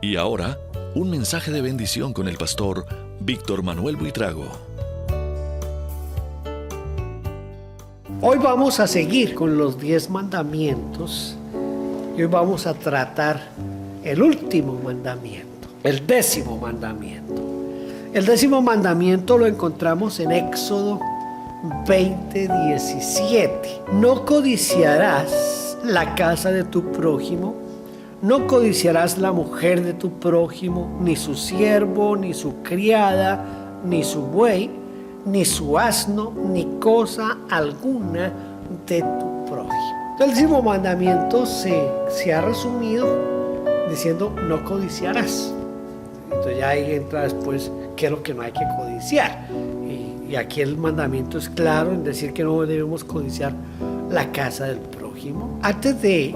Y ahora, un mensaje de bendición con el pastor Víctor Manuel Buitrago. Hoy vamos a seguir con los 10 mandamientos y hoy vamos a tratar el último mandamiento, el 10º mandamiento. El 10º mandamiento lo encontramos en Éxodo 20:17. No codiciarás la casa de tu prójimo, no codiciarás la mujer de tu prójimo, ni su siervo, ni su criada, ni su buey, ni su asno, ni cosa alguna de tu prójimo. El 10º mandamiento se ha resumido diciendo no codiciarás. Entonces ya ahí entra después qué es lo que no hay que codiciar. Y aquí el mandamiento es claro en decir que no debemos codiciar la casa del prójimo. Antes de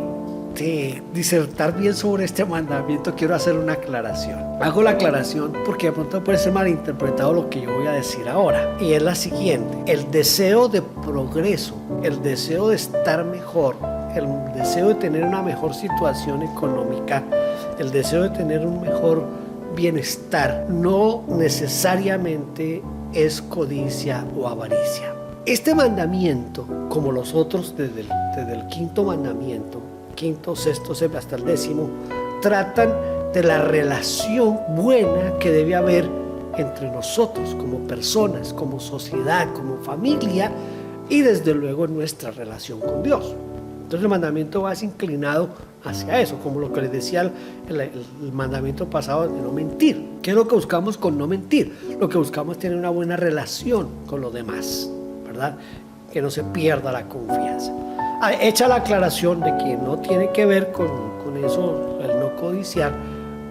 disertar bien sobre este mandamiento, quiero hacer una aclaración. Hago la aclaración porque de pronto puede ser malinterpretado lo que yo voy a decir ahora. Y es la siguiente: el deseo de progreso, el deseo de estar mejor, el deseo de tener una mejor situación económica, el deseo de tener un mejor bienestar, no necesariamente es codicia o avaricia. Este mandamiento, como los otros desde el 5º mandamiento, 5º, 6º, 7º hasta el 10º, tratan de la relación buena que debe haber entre nosotros como personas, como sociedad, como familia y desde luego en nuestra relación con Dios. Entonces el mandamiento va inclinado hacia eso, como lo que les decía el mandamiento pasado de no mentir. ¿Qué es lo que buscamos con no mentir? Lo que buscamos es tener una buena relación con los demás, ¿verdad? Que no se pierda la confianza. Hecha la aclaración de que no tiene que ver con eso, el no codiciar,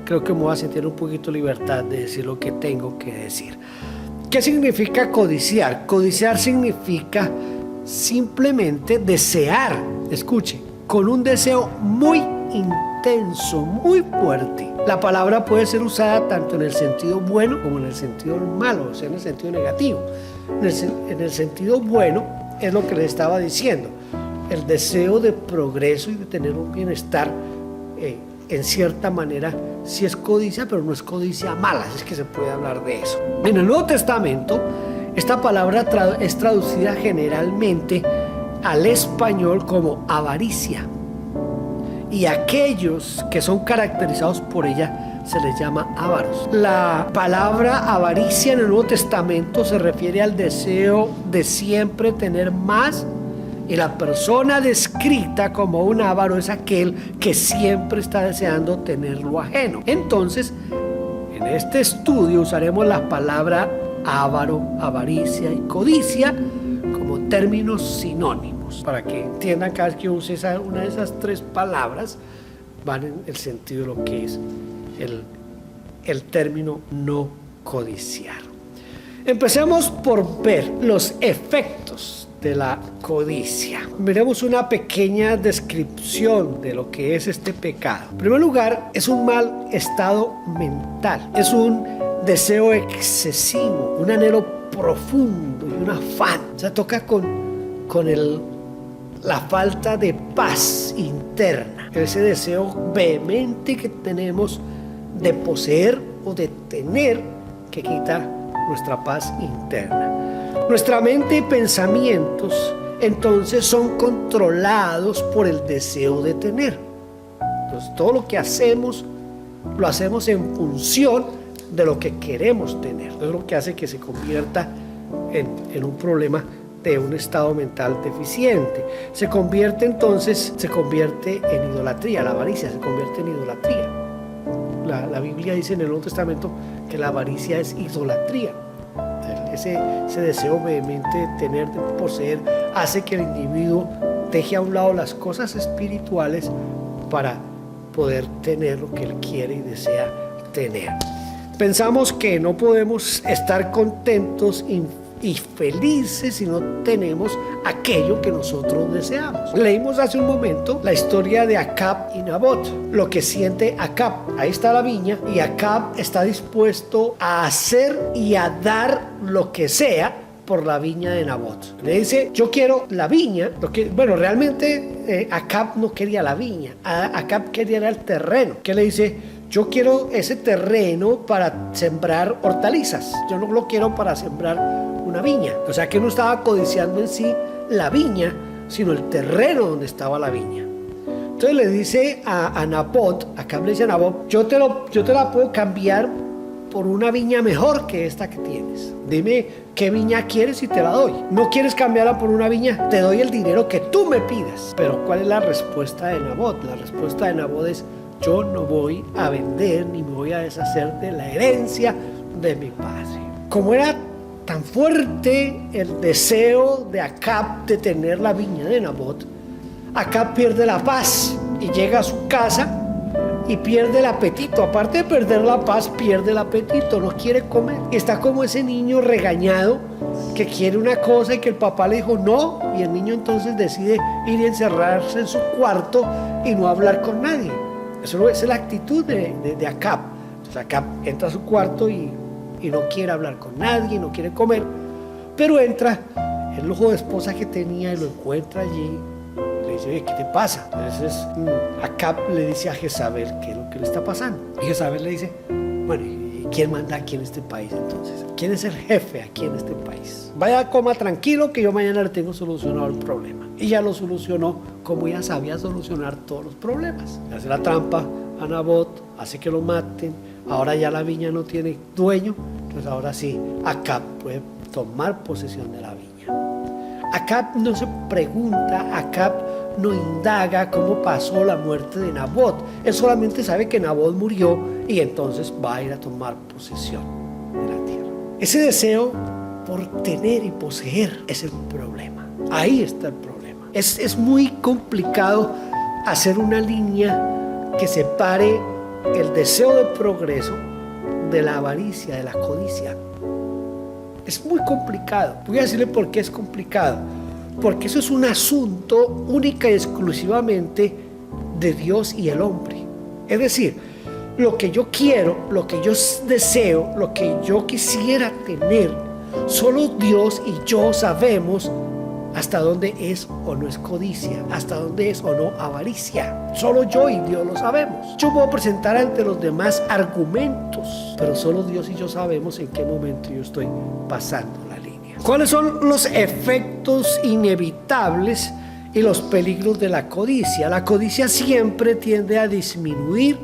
creo que me voy a sentir un poquito libertad de decir lo que tengo que decir. ¿Qué significa codiciar? Codiciar significa simplemente desear, escuche, con un deseo muy intenso, muy fuerte. La palabra puede ser usada tanto en el sentido bueno como en el sentido malo, o sea, en el sentido negativo. En el sentido bueno es lo que les estaba diciendo. El deseo de progreso y de tener un bienestar, en cierta manera, sí es codicia, pero no es codicia mala, es que se puede hablar de eso. En el Nuevo Testamento, esta palabra es traducida generalmente al español como avaricia. Y aquellos que son caracterizados por ella se les llama ávaros. La palabra avaricia en el Nuevo Testamento se refiere al deseo de siempre tener más. Y la persona descrita como un avaro es aquel que siempre está deseando tener lo ajeno. Entonces, en este estudio usaremos la palabra avaro, avaricia y codicia como términos sinónimos, para que entiendan cada vez que use una de esas tres palabras, van en el sentido de lo que es el término no codiciar. Empecemos por ver los efectos de la codicia. Veremos una pequeña descripción de lo que es este pecado. En primer lugar, es un mal estado mental, es un deseo excesivo, un anhelo profundo y un afán. Se toca con la falta de paz interna, ese deseo vehemente que tenemos de poseer o de tener, que quita nuestra paz interna. Nuestra mente y pensamientos entonces son controlados por el deseo de tener. Entonces todo lo que hacemos lo hacemos en función de lo que queremos tener. Es lo que hace que se convierta en un problema de un estado mental deficiente. Se convierte en idolatría. La avaricia se convierte en idolatría. La Biblia dice en el Nuevo Testamento que la avaricia es idolatría. Ese deseo vehemente de tener, de poseer, hace que el individuo deje a un lado las cosas espirituales para poder tener lo que él quiere y desea tener. Pensamos que no podemos estar contentos y felices si no tenemos aquello que nosotros deseamos. Leímos hace un momento la historia de Acab y Nabot, lo que siente Acab. Ahí está la viña y Acab está dispuesto a hacer y a dar lo que sea por la viña de Nabot. Le dice, yo quiero la viña. Realmente Acab no quería la viña. Acab quería el terreno. Que le dice, yo quiero ese terreno para sembrar hortalizas. Yo no lo quiero para sembrar una viña. O sea que no estaba codiciando en sí la viña, sino el terreno donde estaba la viña. Entonces le dice a Nabot, Acab le dice a Nabot, yo te la puedo cambiar por una viña mejor que esta que tienes. Dime qué viña quieres y te la doy. ¿No quieres cambiarla por una viña? Te doy el dinero que tú me pidas. Pero ¿cuál es la respuesta de Nabot? La respuesta de Nabot es, yo no voy a vender ni me voy a deshacer de la herencia de mi padre. Como era tan fuerte el deseo de Acab de tener la viña de Nabot, Acab pierde la paz y llega a su casa y pierde el apetito. Aparte de perder la paz, pierde el apetito, no quiere comer. Está como ese niño regañado que quiere una cosa y que el papá le dijo no, y el niño entonces decide ir y encerrarse en su cuarto y no hablar con nadie. Esa es la actitud de Acab. Entonces Acab entra a su cuarto y no quiere hablar con nadie, no quiere comer, pero entra el ojo de esposa que tenía y lo encuentra allí. Le dice, oye, ¿qué te pasa? Entonces Acab le dice a Jezabel qué es lo que le está pasando. Y Jezabel le dice, bueno, ¿y quién manda aquí en este país entonces? ¿Quién es el jefe aquí en este país? Vaya, coma tranquilo que yo mañana le tengo solucionado el problema. Y ya lo solucionó como ella sabía solucionar todos los problemas. Le hace la trampa a Nabot, hace que lo maten. Ahora ya la viña no tiene dueño, entonces ahora sí, Acab puede tomar posesión de la viña. Acab no se pregunta, Acab no indaga cómo pasó la muerte de Nabot. Él solamente sabe que Nabot murió y entonces va a ir a tomar posesión de la tierra. Ese deseo por tener y poseer es el problema. Ahí está el problema. Es muy complicado hacer una línea que separe el deseo de progreso de la avaricia, de la codicia. Es muy complicado. Voy a decirle por qué es complicado. Porque eso es un asunto única y exclusivamente de Dios y el hombre. Es decir, lo que yo quiero, lo que yo deseo, lo que yo quisiera tener, solo Dios y yo sabemos hasta dónde es o no es codicia, hasta dónde es o no avaricia. Solo yo y Dios lo sabemos. Yo puedo presentar ante los demás argumentos, pero solo Dios y yo sabemos en qué momento yo estoy pasando la línea. ¿Cuáles son los efectos inevitables y los peligros de la codicia? La codicia siempre tiende a disminuir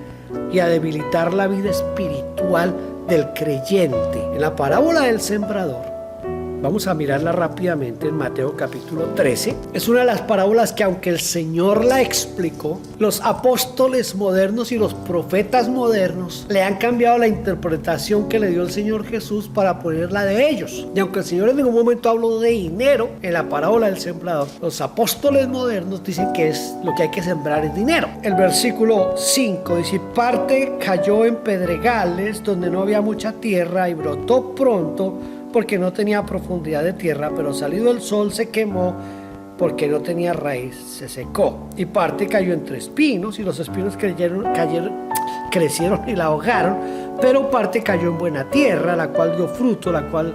y a debilitar la vida espiritual del creyente. En la parábola del sembrador, vamos a mirarla rápidamente en Mateo capítulo 13. Es una de las parábolas que, aunque el Señor la explicó, los apóstoles modernos y los profetas modernos le han cambiado la interpretación que le dio el Señor Jesús para ponerla de ellos. Y aunque el Señor en ningún momento habló de dinero en la parábola del sembrador, los apóstoles modernos dicen que es lo que hay que sembrar es dinero. El versículo 5 dice, parte cayó en pedregales donde no había mucha tierra y brotó pronto porque no tenía profundidad de tierra, pero salido el sol se quemó porque no tenía raíz, se secó. Y parte cayó entre espinos y los espinos crecieron y la ahogaron, pero parte cayó en buena tierra, la cual dio fruto, la cual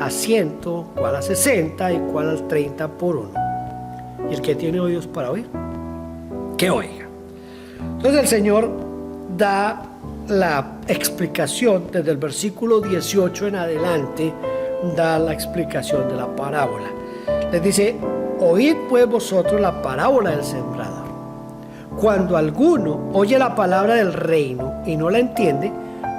a 100, cual a 60 y cual al 30 por uno. Y el que tiene oídos para oír, que oiga. Entonces el Señor da la explicación desde el versículo 18 en adelante, da la explicación de la parábola. Les dice, oíd pues vosotros la parábola del sembrador. Cuando alguno oye la palabra del reino y no la entiende,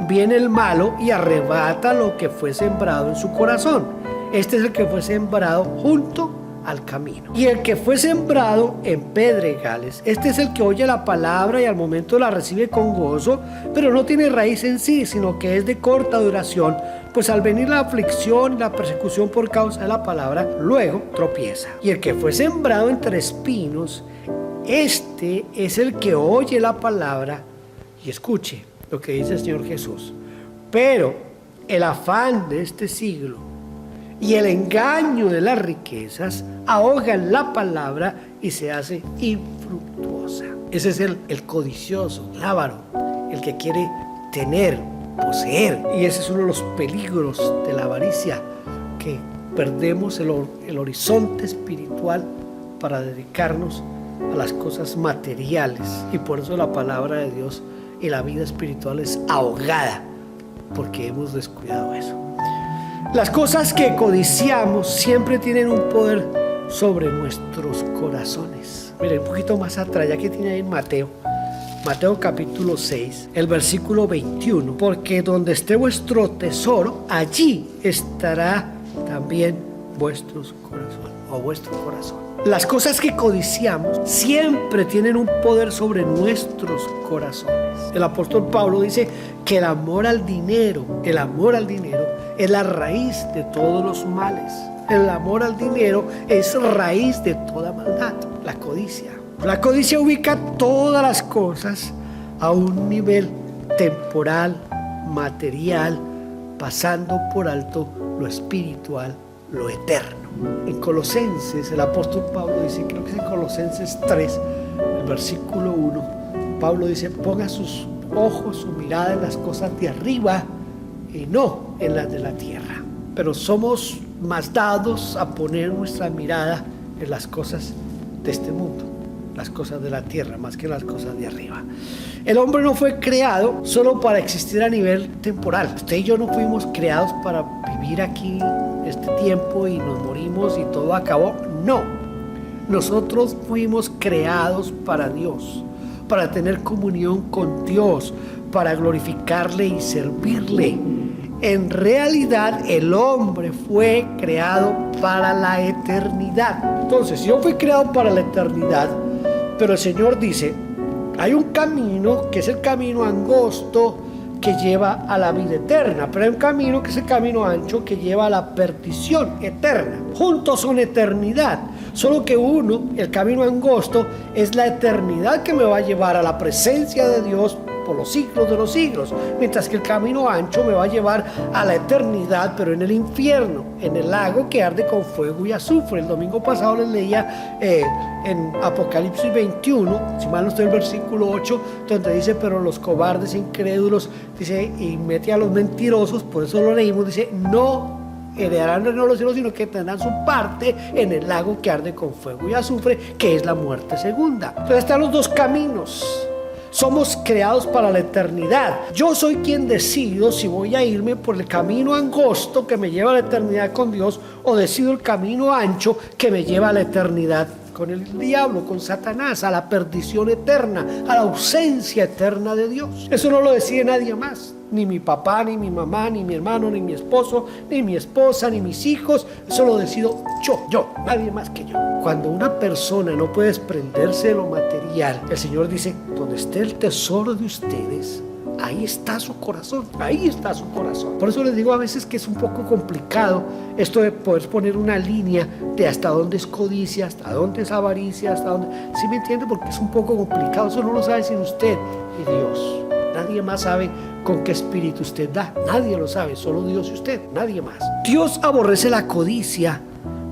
viene el malo y arrebata lo que fue sembrado en su corazón. Este es el que fue sembrado junto al camino. Y el que fue sembrado en pedregales, este es el que oye la palabra y al momento la recibe con gozo, pero no tiene raíz en sí, sino que es de corta duración, pues al venir la aflicción, la persecución por causa de la palabra, luego tropieza. Y el que fue sembrado entre espinos, este es el que oye la palabra y escuche lo que dice el Señor Jesús. Pero el afán de este siglo y el engaño de las riquezas ahogan la palabra y se hace infructuosa. Ese es el codicioso, el avaro, el que quiere tener, poseer. Y ese es uno de los peligros de la avaricia, que perdemos el horizonte espiritual para dedicarnos a las cosas materiales, y por eso la palabra de Dios y la vida espiritual es ahogada, porque hemos descuidado eso. Las cosas que codiciamos siempre tienen un poder sobre nuestros corazones. Miren, un poquito más atrás, ya que tiene ahí en Mateo capítulo 6, el versículo 21, porque donde esté vuestro tesoro, allí estará también vuestro corazón. Las cosas que codiciamos siempre tienen un poder sobre nuestros corazones. El apóstol Pablo dice que el amor al dinero es la raíz de todos los males. El amor al dinero es raíz de toda maldad, la codicia. La codicia ubica todas las cosas a un nivel temporal, material, pasando por alto lo espiritual, lo eterno. En Colosenses, el apóstol Pablo dice, creo que es en Colosenses 3, el versículo 1, Pablo dice: ponga sus ojos, su mirada en las cosas de arriba y no en las de la tierra. Pero somos más dados a poner nuestra mirada en las cosas de este mundo, las cosas de la tierra, más que las cosas de arriba. El hombre no fue creado solo para existir a nivel temporal. Usted y yo no fuimos creados para vivir aquí este tiempo y nos morimos y todo acabó. No, nosotros fuimos creados para Dios, para tener comunión con Dios, para glorificarle y servirle. En realidad, el hombre fue creado para la eternidad. Entonces, yo fui creado para la eternidad, pero el Señor dice: hay un camino que es el camino angosto que lleva a la vida eterna, pero hay un camino que es el camino ancho que lleva a la perdición eterna. Juntos son eternidad, solo que uno, el camino angosto, es la eternidad que me va a llevar a la presencia de Dios por los siglos de los siglos, mientras que el camino ancho me va a llevar a la eternidad, pero en el infierno, en el lago que arde con fuego y azufre. El domingo pasado les leía en Apocalipsis 21, si mal no estoy, el versículo 8, donde dice: pero los cobardes, incrédulos, dice, y mete a los mentirosos, por eso lo leímos, dice: no heredarán el reino de los cielos, sino que tendrán su parte en el lago que arde con fuego y azufre, que es la muerte segunda. Entonces están los dos caminos. Somos creados para la eternidad. Yo soy quien decido si voy a irme por el camino angosto que me lleva a la eternidad con Dios, o decido el camino ancho que me lleva a la eternidad con el diablo, con Satanás, a la perdición eterna, a la ausencia eterna de Dios. Eso no lo decide nadie más, ni mi papá, ni mi mamá, ni mi hermano, ni mi esposo, ni mi esposa, ni mis hijos. Eso lo decido yo, nadie más que yo. Cuando una persona no puede desprenderse de lo material, el Señor dice: donde esté el tesoro de ustedes, ahí está su corazón, ahí está su corazón. Por eso les digo a veces que es un poco complicado esto de poder poner una línea de hasta dónde es codicia, hasta dónde es avaricia, hasta dónde... ¿Sí me entiende? Porque es un poco complicado. Eso no lo sabe sino usted y Dios. Nadie más sabe con qué espíritu usted da. Nadie lo sabe, solo Dios y usted, nadie más. Dios aborrece la codicia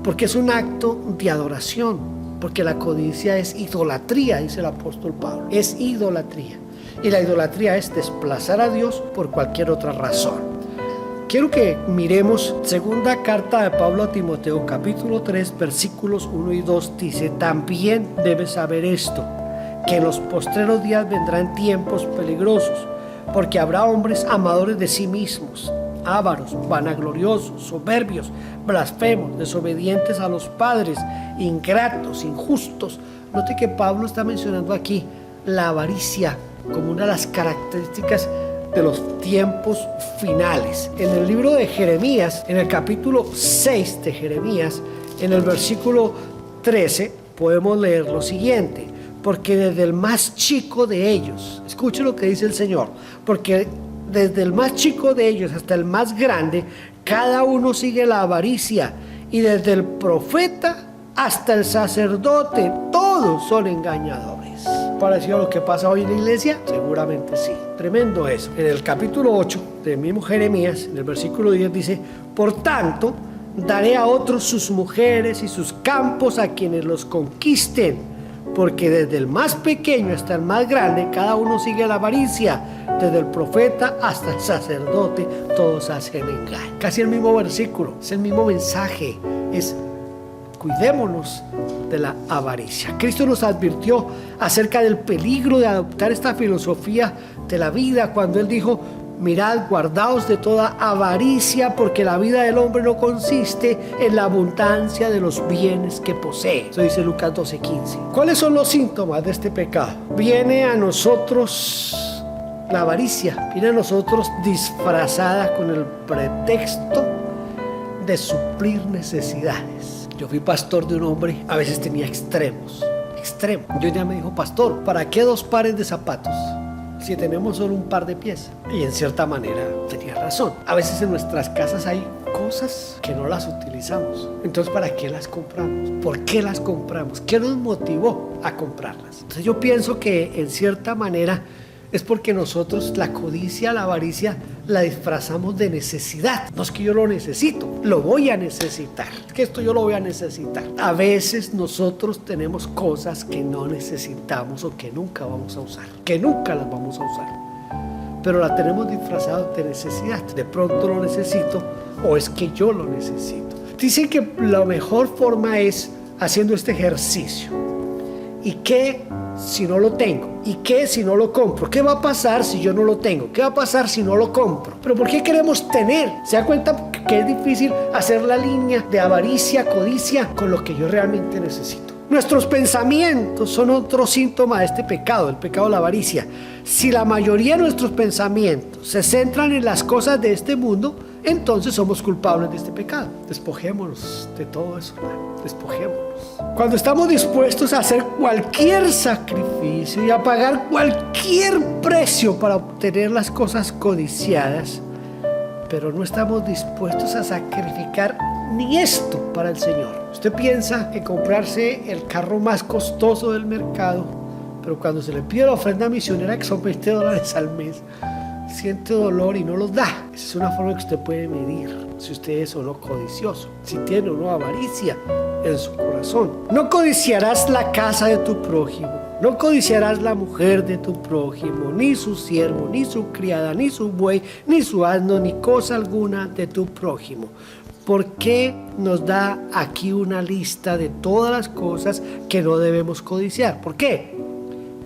porque es un acto de adoración, porque la codicia es idolatría, dice el apóstol Pablo. Es idolatría. Y la idolatría es desplazar a Dios por cualquier otra razón. Quiero que miremos segunda carta de Pablo a Timoteo, capítulo 3, versículos 1 y 2. Dice: también debes saber esto, que en los postreros días vendrán tiempos peligrosos, porque habrá hombres amadores de sí mismos, ávaros, vanagloriosos, soberbios, blasfemos, desobedientes a los padres, ingratos, injustos. Note que Pablo está mencionando aquí la avaricia como una de las características de los tiempos finales. En el libro de Jeremías, en el capítulo 6 de Jeremías, en el versículo 13, podemos leer lo siguiente: porque desde el más chico de ellos, escuche lo que dice el Señor, porque desde el más chico de ellos hasta el más grande, cada uno sigue la avaricia, y desde el profeta hasta el sacerdote, todos son engañadores. ¿Parecido a lo que pasa hoy en la iglesia? Seguramente sí. Tremendo eso. En el capítulo 8 del mismo Jeremías, en el versículo 10 dice: por tanto, daré a otros sus mujeres y sus campos a quienes los conquisten, porque desde el más pequeño hasta el más grande, cada uno sigue la avaricia. Desde el profeta hasta el sacerdote, todos hacen engaño. Casi el mismo versículo, es el mismo mensaje, es cuidémonos de la avaricia. Cristo nos advirtió acerca del peligro de adoptar esta filosofía de la vida cuando Él dijo: mirad, guardaos de toda avaricia, porque la vida del hombre no consiste en la abundancia de los bienes que posee. Eso dice Lucas 12:15. ¿Cuáles son los síntomas de este pecado? Viene a nosotros la avaricia, viene a nosotros disfrazada con el pretexto de suplir necesidades. Yo fui pastor de un hombre, a veces tenía extremos. Yo ya me dijo: pastor, ¿para qué 2 pares de zapatos si tenemos solo un par de pies? Y en cierta manera tenía razón. A veces en nuestras casas hay cosas que no las utilizamos. Entonces, ¿para qué las compramos? ¿Por qué las compramos? ¿Qué nos motivó a comprarlas? Entonces yo pienso que en cierta manera es porque nosotros la codicia, la avaricia, la disfrazamos de necesidad. No es que yo lo necesito, lo voy a necesitar. Es que esto yo lo voy a necesitar. A veces nosotros tenemos cosas que no necesitamos o que nunca vamos a usar, que nunca las vamos a usar, pero la tenemos disfrazada de necesidad. De pronto lo necesito, o es que yo lo necesito. Dicen que la mejor forma es haciendo este ejercicio. ¿Y qué si no lo tengo? ¿Y qué si no lo compro? ¿Qué va a pasar si yo no lo tengo? ¿Qué va a pasar si no lo compro? Pero ¿por qué queremos tener? ¿Se da cuenta que es difícil hacer la línea de avaricia, codicia con lo que yo realmente necesito? Nuestros pensamientos son otro síntoma de este pecado, el pecado de la avaricia. Si la mayoría de nuestros pensamientos se centran en las cosas de este mundo, entonces somos culpables de este pecado. Despojémonos de todo eso, hermano. Despojémonos. Cuando estamos dispuestos a hacer cualquier sacrificio y a pagar cualquier precio para obtener las cosas codiciadas, pero no estamos dispuestos a sacrificar ni esto para el Señor. Usted piensa en comprarse el carro más costoso del mercado, pero cuando se le pide la ofrenda misionera, que son $20 al mes, siente dolor y no los da. Esa es una forma que usted puede medir si usted es o no codicioso, si tiene o no avaricia en su corazón. No codiciarás la casa de tu prójimo, no codiciarás la mujer de tu prójimo, ni su siervo, ni su criada, ni su buey, ni su asno, ni cosa alguna de tu prójimo. ¿Por qué nos da aquí una lista de todas las cosas que no debemos codiciar? ¿Por qué?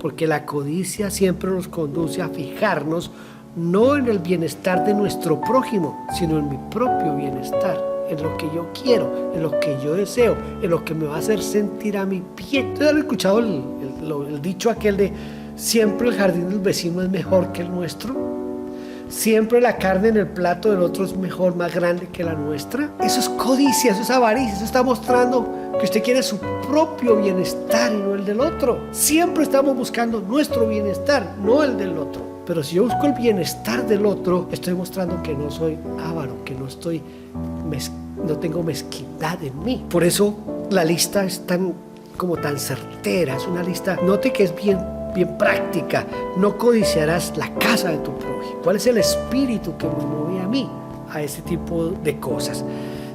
Porque la codicia siempre nos conduce a fijarnos no en el bienestar de nuestro prójimo, sino en mi propio bienestar, en lo que yo quiero, en lo que yo deseo, en lo que me va a hacer sentir a mi pie. ¿Ustedes han escuchado el dicho aquel de siempre el jardín del vecino es mejor que el nuestro? Siempre la carne en el plato del otro es mejor, más grande que la nuestra. Eso es codicia, eso es avaricia, eso está mostrando que usted quiere su propio bienestar y no el del otro. Siempre estamos buscando nuestro bienestar, no el del otro. Pero si yo busco el bienestar del otro, estoy mostrando que no soy avaro, que no tengo mezquindad en mí. Por eso la lista es tan certera, es una lista, note que es bien práctica. No codiciarás la casa de tu prójimo. ¿Cuál es el espíritu que me mueve a mí a ese tipo de cosas?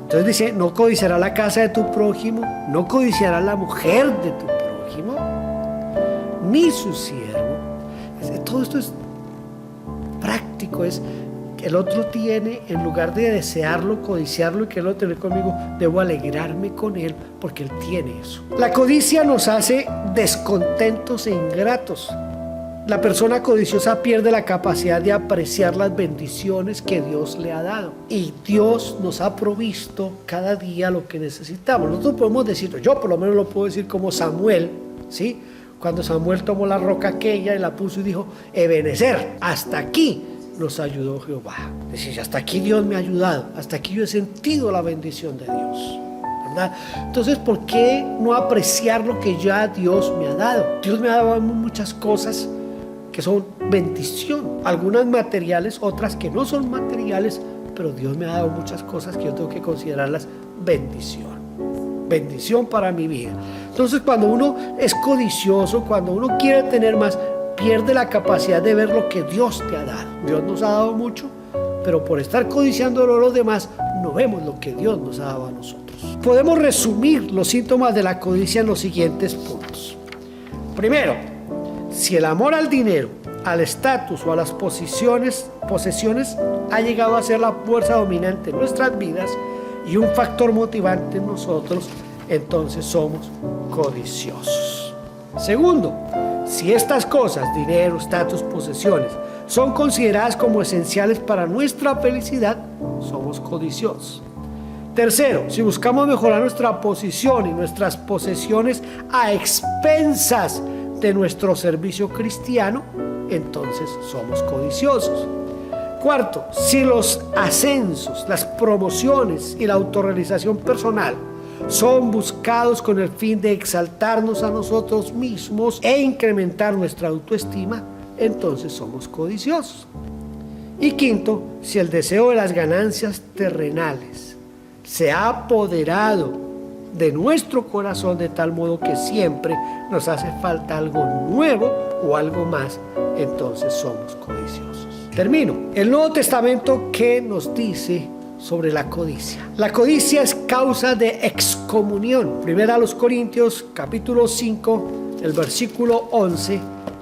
Entonces dice, no codiciarás la casa de tu prójimo, no codiciarás la mujer de tu prójimo, ni su siervo. Todo esto es práctico, es que el otro tiene, en lugar de desearlo, codiciarlo y que él lo tenga conmigo, debo alegrarme con él porque él tiene eso. La codicia nos hace descontentos e ingratos. La persona codiciosa pierde la capacidad de apreciar las bendiciones que Dios le ha dado. Y Dios nos ha provisto cada día lo que necesitamos. Nosotros podemos decirlo, yo por lo menos lo puedo decir como Samuel, ¿sí? Cuando Samuel tomó la roca aquella y la puso y dijo, Ebenezer, hasta aquí nos ayudó Jehová. Es decir, hasta aquí Dios me ha ayudado, hasta aquí yo he sentido la bendición de Dios, ¿verdad? Entonces, ¿por qué no apreciar lo que ya Dios me ha dado? Dios me ha dado muchas cosas que son bendición, algunas materiales, otras que no son materiales, pero Dios me ha dado muchas cosas que yo tengo que considerarlas bendición para mi vida. Entonces, cuando uno es codicioso, cuando uno quiere tener más, pierde la capacidad de ver lo que Dios te ha dado. Dios nos ha dado mucho, pero por estar codiciando a los demás, no vemos lo que Dios nos ha dado a nosotros. Podemos resumir los síntomas de la codicia en los siguientes puntos. Primero, si el amor al dinero, al estatus o a las posesiones ha llegado a ser la fuerza dominante en nuestras vidas y un factor motivante en nosotros, entonces somos codiciosos. Segundo, si estas cosas, dinero, estatus, posesiones, son consideradas como esenciales para nuestra felicidad, somos codiciosos. Tercero, si buscamos mejorar nuestra posición y nuestras posesiones a expensas de nuestro servicio cristiano, entonces somos codiciosos. Cuarto, si los ascensos, las promociones y la autorrealización personal son buscados con el fin de exaltarnos a nosotros mismos e incrementar nuestra autoestima, entonces somos codiciosos. Y quinto, si el deseo de las ganancias terrenales se ha apoderado de nuestro corazón de tal modo que siempre nos hace falta algo nuevo o algo más, entonces somos codiciosos. Termino. El Nuevo Testamento, ¿qué nos dice sobre la codicia? La codicia es causa de excomunión. Primera a los Corintios, capítulo 5, el versículo 11,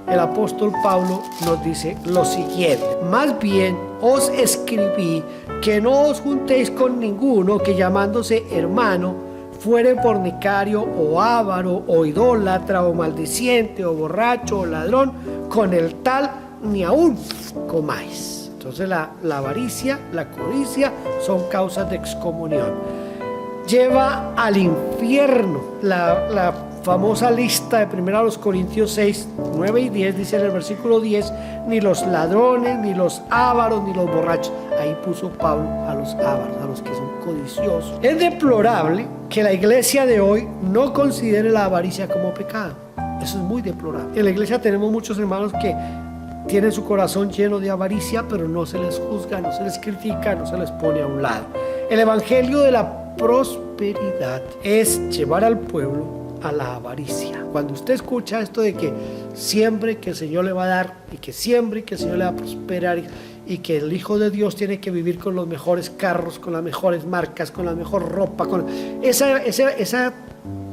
el apóstol Pablo nos dice lo siguiente: más bien os escribí que no os juntéis con ninguno que llamándose hermano fuere fornicario o avaro o idólatra o maldiciente o borracho o ladrón, con el tal ni aún comáis. Entonces la avaricia, la codicia son causas de excomunión. Lleva al infierno. La famosa lista de 1 Corintios 6, 9 y 10 dice en el versículo 10: ni los ladrones, ni los ávaros, ni los borrachos. Ahí puso Pablo a los ávaros, a los que son codiciosos. Es deplorable que la iglesia de hoy no considere la avaricia como pecado. Eso es muy deplorable. En la iglesia tenemos muchos hermanos que tienen su corazón lleno de avaricia, pero no se les juzga, no se les critica, no se les pone a un lado. El evangelio de la prosperidad es llevar al pueblo a la avaricia. Cuando usted escucha esto de que siempre que el Señor le va a dar y que siempre que el Señor le va a prosperar y que el Hijo de Dios tiene que vivir con los mejores carros, con las mejores marcas, con la mejor ropa, con esa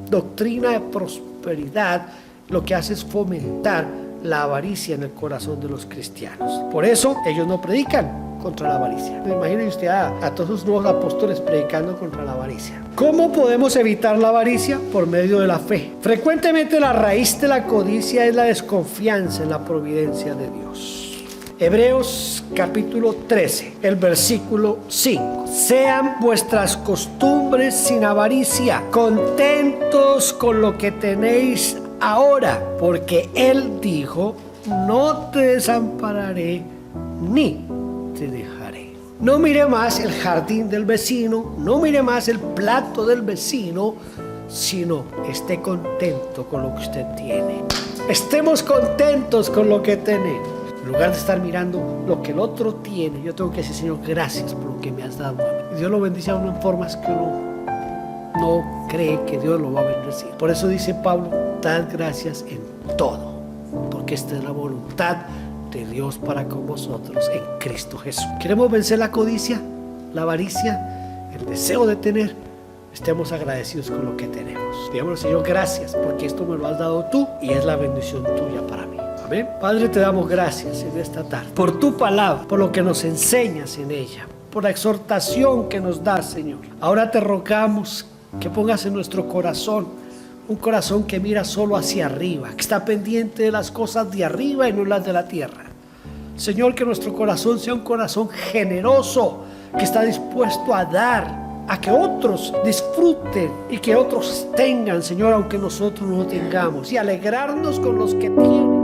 doctrina de prosperidad, lo que hace es fomentar la avaricia en el corazón de los cristianos. Por eso ellos no predican contra la avaricia. Imagínense usted a todos los nuevos apóstoles predicando contra la avaricia. ¿Cómo podemos evitar la avaricia? Por medio de la fe. Frecuentemente la raíz de la codicia es la desconfianza en la providencia de Dios. Hebreos capítulo 13, el versículo 5. Sean vuestras costumbres sin avaricia, contentos con lo que tenéis ahora, porque Él dijo: no te desampararé ni te dejaré. No mire más el jardín del vecino, no mire más el plato del vecino, sino esté contento con lo que usted tiene. Estemos contentos con lo que tenemos. En lugar de estar mirando lo que el otro tiene, yo tengo que decir: Señor, gracias por lo que me has dado a mí. Dios lo bendice a uno en formas que uno no cree que Dios lo va a bendecir. Por eso dice Pablo: dad gracias en todo, porque esta es la voluntad de Dios para con vosotros en Cristo Jesús. ¿Queremos vencer la codicia, la avaricia, el deseo de tener? Estemos agradecidos con lo que tenemos. Digamos: Señor, gracias porque esto me lo has dado tú y es la bendición tuya para mí. Amén. Padre, te damos gracias en esta tarde por tu palabra, por lo que nos enseñas en ella, por la exhortación que nos das, Señor. Ahora te rogamos que pongas en nuestro corazón un corazón que mira solo hacia arriba, que está pendiente de las cosas de arriba y no las de la tierra. Señor, que nuestro corazón sea un corazón generoso, que está dispuesto a dar, a que otros disfruten y que otros tengan, Señor, aunque nosotros no tengamos, y alegrarnos con los que tienen.